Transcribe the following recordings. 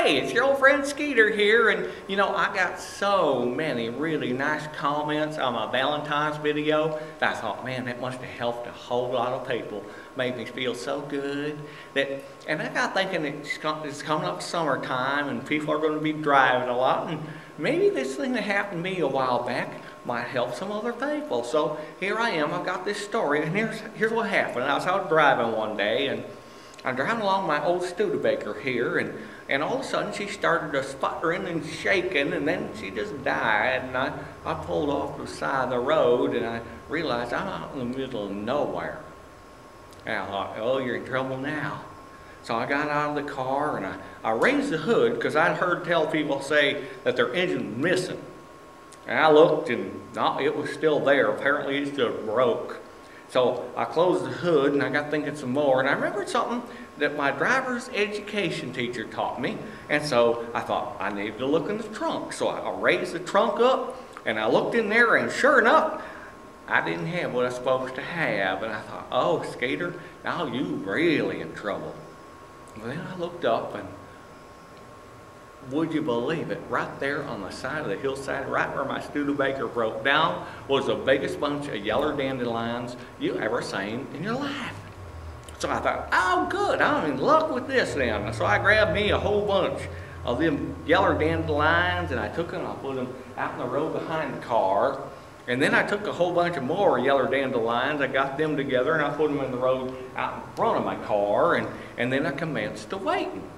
Hey, it's your old friend Skeeter here, and you know, I got so many really nice comments on my Valentine's video that I thought, man, that must have helped a whole lot of people. Made me feel so good. And I got thinking it's coming up summertime and people are going to be driving a lot, and maybe this thing that happened to me a while back might help some other people. So here I am, I've got this story, and here's what happened. I was out driving one day, and I'm driving along my old Studebaker here, and all of a sudden she started to sputtering and shaking, and then she just died. And I pulled off the side of the road, and I realized I'm out in the middle of nowhere. And I thought, oh, you're in trouble now. So I got out of the car, and I raised the hood, because I'd heard tell people say that their engine was missing. And I looked, and no, it was still there. Apparently it just broke. So I closed the hood, and I got thinking some more, and I remembered something that my driver's education teacher taught me. And so I thought I needed to look in the trunk. So I raised the trunk up, and I looked in there, and sure enough, I didn't have what I was supposed to have. And I thought, oh, Skeeter, now you really in trouble. Well, then I looked up, and would you believe it, right there on the side of the hillside, right where my Studebaker broke down, was the biggest bunch of yeller dandelions you ever seen in your life. So I thought, oh good, I'm in luck with this then. So I grabbed me a whole bunch of them yeller dandelions, and I took them and I put them out in the road behind the car. And then I took a whole bunch of more yeller dandelions, I got them together, and I put them in the road out in front of my car, and then I commenced to waiting.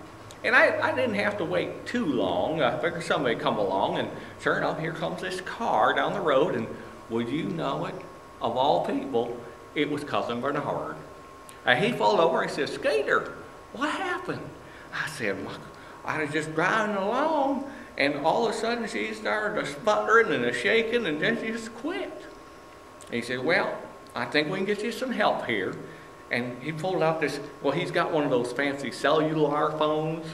And I didn't have to wait too long. I figured somebody would come along, and sure enough, here comes this car down the road, and would you know it, of all people, it was Cousin Bernard. He pulled over and said, Skeeter, what happened? I said, I was just driving along, and all of a sudden she started sputtering and shaking, and then she just quit. He said, well, I think we can get you some help here. And he pulled out this, well, he's got one of those fancy cellular phones,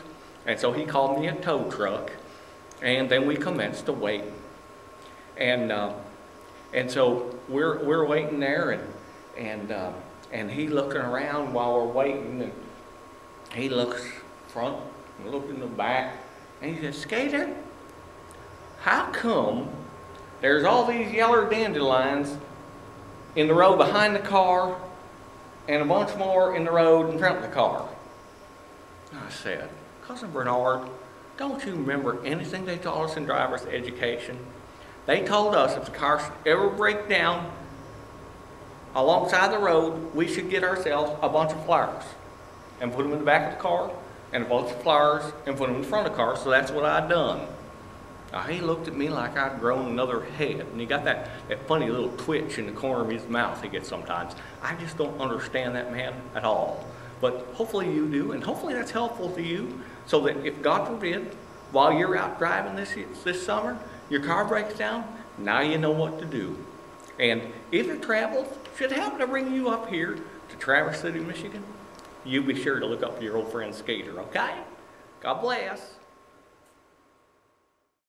and so he called me a tow truck, and then we commenced to wait. And so we're waiting there, and he looking around while we're waiting, and he looks front and looks in the back, and he says, Skeeter, how come there's all these yeller dandelions in the road behind the car and a bunch more in the road in front of the car? I said, Cousin Bernard, don't you remember anything they taught us in driver's education? They told us if the car should ever break down alongside the road, we should get ourselves a bunch of flowers and put them in the back of the car, and a bunch of flowers and put them in front of the car. So that's what I'd done. Now, he looked at me like I'd grown another head, and he got that funny little twitch in the corner of his mouth he gets sometimes. I just don't understand that man at all. But hopefully you do, and hopefully that's helpful to you, so that if, God forbid, while you're out driving this summer, your car breaks down, now you know what to do. And if your travels should happen to bring you up here to Traverse City, Michigan, you be sure to look up your old friend Skeeter, okay? God bless.